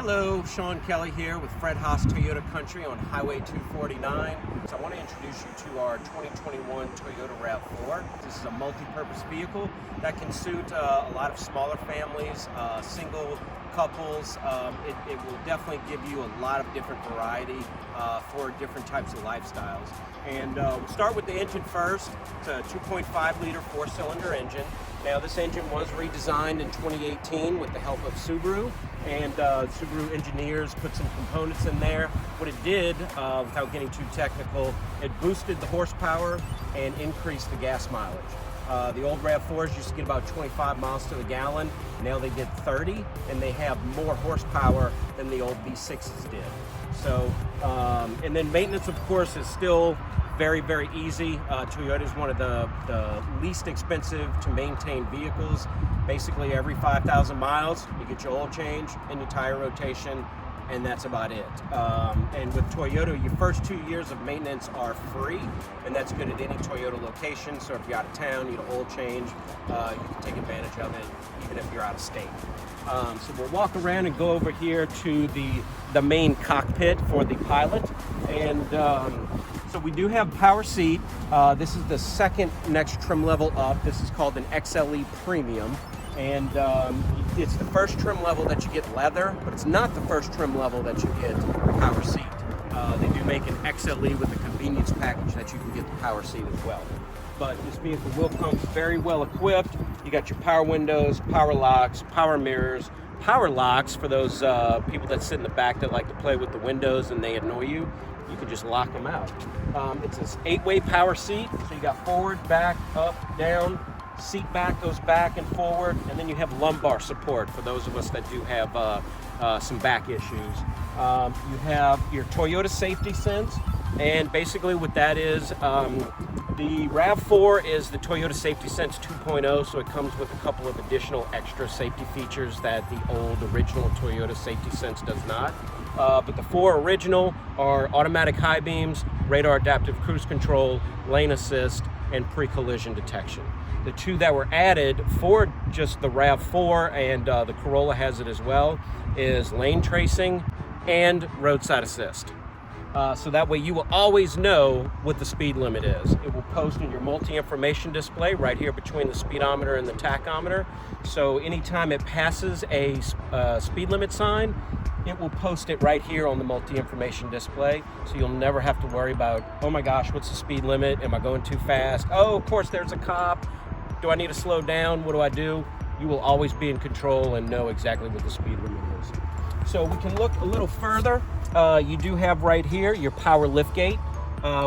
Hello, Sean Kelly here with Fred Haas Toyota Country on Highway 249. So I want to introduce you to our 2021 Toyota RAV4. This is a multi-purpose vehicle that can suit a lot of smaller families, single couples. It will definitely give you a lot of different variety for different types of lifestyles. And we'll start with the engine first. It's a 2.5 liter 4-cylinder engine. Now this engine was redesigned in 2018 with the help of Subaru, and Subaru engineers put some components in there. What it did, without getting too technical, it boosted the horsepower and increased the gas mileage. The old RAV4s used to get about 25 miles to the gallon. Now they get 30, and they have more horsepower than the old V6s did. So, and then maintenance, of course, is still very, very easy. Toyota is one of the least expensive to maintain vehicles. Basically, every 5,000 miles, you get your oil change and your tire rotation, and that's about it. And with Toyota, your first 2 years of maintenance are free, and that's good at any Toyota location. So if you're out of town, you need an oil change, you can take advantage of it, even if you're out of state. So we'll walk around and go over here to the main cockpit for the pilot. And so we do have power seat. This is the second next trim level up. This is called an XLE Premium. And it's the first trim level that you get leather, but it's not the first trim level that you get power seat. They do make an XLE with a convenience package that you can get the power seat as well. But this vehicle will come very well equipped. You got your power windows, power locks, power mirrors, power locks for those people that sit in the back that like to play with the windows and they annoy you. You can just lock them out. It's an 8-way power seat, so you got forward, back, up, down. Seat back goes back and forward, and then you have lumbar support for those of us that do have some back issues. You have your Toyota Safety Sense, and basically what that is, the RAV4 is the Toyota Safety Sense 2.0, so it comes with a couple of additional extra safety features that the old original Toyota Safety Sense does not. But the 4 original are automatic high beams, radar adaptive cruise control, lane assist, and pre-collision detection. The 2 that were added for just the RAV4, and the Corolla has it as well, is lane tracing and roadside assist. So that way you will always know what the speed limit is. It will post in your multi-information display right here between the speedometer and the tachometer. So anytime it passes a speed limit sign, it will post it right here on the multi-information display. So you'll never have to worry about, oh my gosh, what's the speed limit? Am I going too fast? Oh, of course there's a cop. Do I need to slow down? What do I do? You will always be in control and know exactly what the speed limit is. So we can look a little further. You do have right here your power liftgate,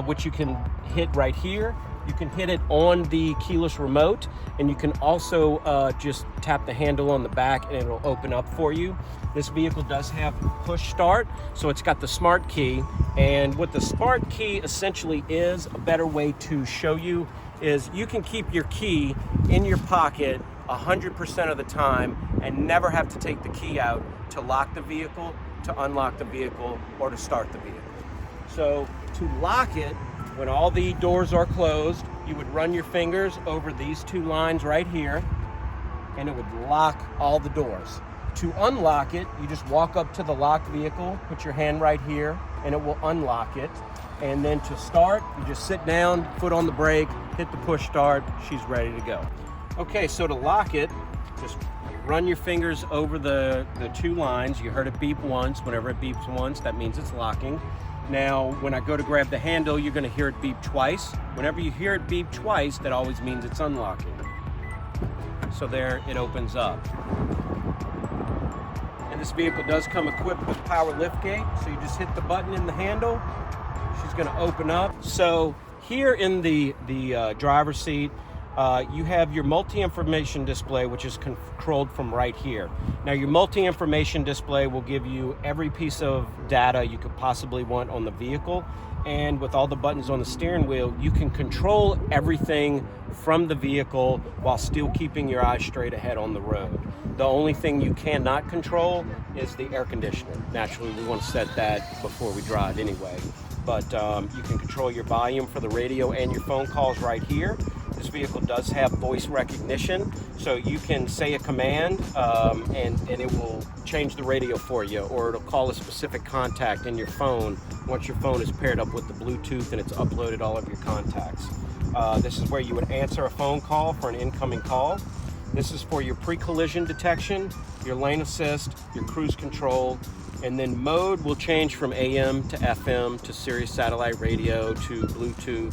which you can hit right here. You can hit it on the keyless remote, and you can also just tap the handle on the back and it'll open up for you. This vehicle does have push start, so it's got the smart key. And what the smart key essentially is, a better way to show you, is you can keep your key in your pocket 100% of the time and never have to take the key out to lock the vehicle, to unlock the vehicle, or to start the vehicle. So to lock it, when all the doors are closed, you would run your fingers over these 2 lines right here, and it would lock all the doors. To unlock it, you just walk up to the locked vehicle, put your hand right here, and it will unlock it. And then to start, you just sit down, foot on the brake, hit the push start, she's ready to go. Okay, so to lock it, just run your fingers over the 2 lines. You heard it beep once. Whenever it beeps once, that means it's locking. Now, when I go to grab the handle, you're going to hear it beep twice. Whenever you hear it beep twice, that always means it's unlocking. So there, it opens up. And this vehicle does come equipped with power liftgate, so you just hit the button in the handle. She's going to open up. So here in the driver's seat, you have your multi-information display, which is controlled from right here. Now your multi-information display will give you every piece of data you could possibly want on the vehicle, and with all the buttons on the steering wheel, you can control everything from the vehicle while still keeping your eyes straight ahead on the road. The only thing you cannot control is the air conditioner. Naturally, we want to set that before we drive anyway. But you can control your volume for the radio and your phone calls right here. This vehicle does have voice recognition, so you can say a command and it will change the radio for you, or it'll call a specific contact in your phone once your phone is paired up with the Bluetooth and it's uploaded all of your contacts. This is where you would answer a phone call for an incoming call. This is for your pre-collision detection, your lane assist, your cruise control, and then mode will change from AM to FM to Sirius satellite radio to Bluetooth,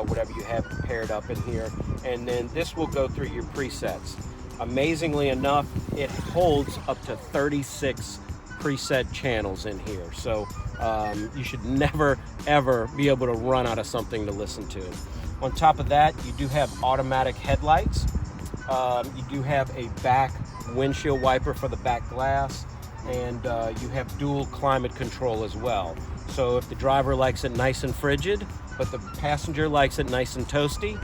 whatever you have paired up in here. And then this will go through your presets. Amazingly enough, it holds up to 36 preset channels in here. So you should never, ever be able to run out of something to listen to. On top of that, you do have automatic headlights. You do have a back windshield wiper for the back glass, and you have dual climate control as well. So if the driver likes it nice and frigid, but the passenger likes it nice and toasty,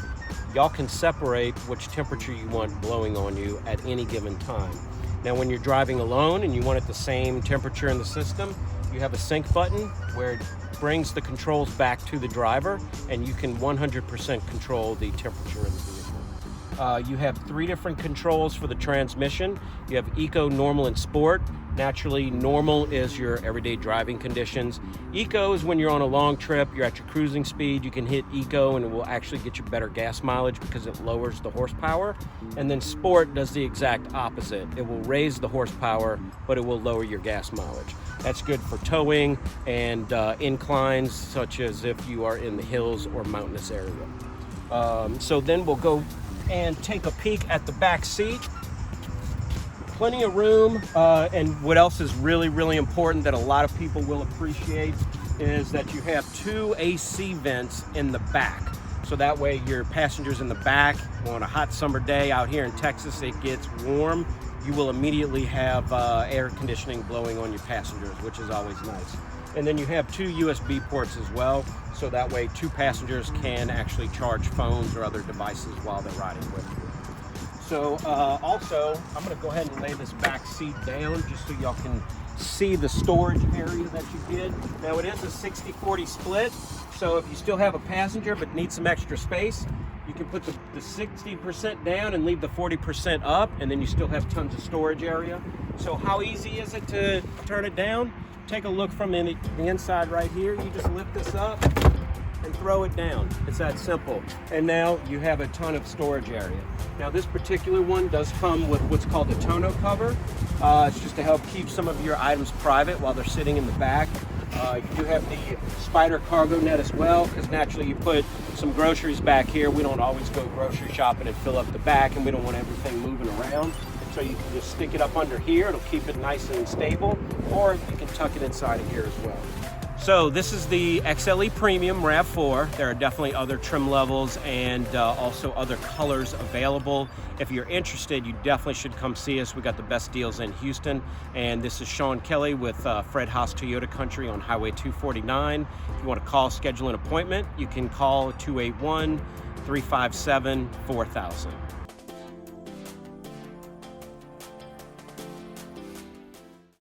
y'all can separate which temperature you want blowing on you at any given time. Now when you're driving alone and you want it the same temperature in the system, you have a sync button where it brings the controls back to the driver, and you can 100% control the temperature in the vehicle. You have 3 different controls for the transmission. You have Eco, Normal, and Sport. Naturally, Normal is your everyday driving conditions. Eco is when you're on a long trip, you're at your cruising speed, you can hit Eco and it will actually get you better gas mileage because it lowers the horsepower. And then Sport does the exact opposite. It will raise the horsepower, but it will lower your gas mileage. That's good for towing and inclines, such as if you are in the hills or mountainous area. So then we'll go and take a peek at the back seat. Plenty of room, and what else is really, really important that a lot of people will appreciate is that you have 2 AC vents in the back. So that way your passengers in the back, on a hot summer day out here in Texas, it gets warm, you will immediately have air conditioning blowing on your passengers, which is always nice. And then you have 2 USB ports as well, so that way 2 passengers can actually charge phones or other devices while they're riding with you. So also, I'm going to go ahead and lay this back seat down just so y'all can see the storage area that you get. Now it is a 60-40 split, so if you still have a passenger but need some extra space, you can put the 60% down and leave the 40% up, and then you still have tons of storage area. So how easy is it to turn it down? Take a look from the inside right here. You just lift this up and throw it down. It's that simple. And now you have a ton of storage area. Now this particular one does come with what's called a tonneau cover. It's just to help keep some of your items private while they're sitting in the back. You do have the spider cargo net as well, because naturally you put some groceries back here. We don't always go grocery shopping and fill up the back, and we don't want everything moving around. So you can just stick it up under here. It'll keep it nice and stable, or you can tuck it inside of here as well. So this is the XLE Premium RAV4. There are definitely other trim levels and also other colors available. If you're interested, you definitely should come see us. We got the best deals in Houston. And this is Sean Kelly with Fred Haas Toyota Country on Highway 249. If you want to call, schedule an appointment, you can call 281-357-4000.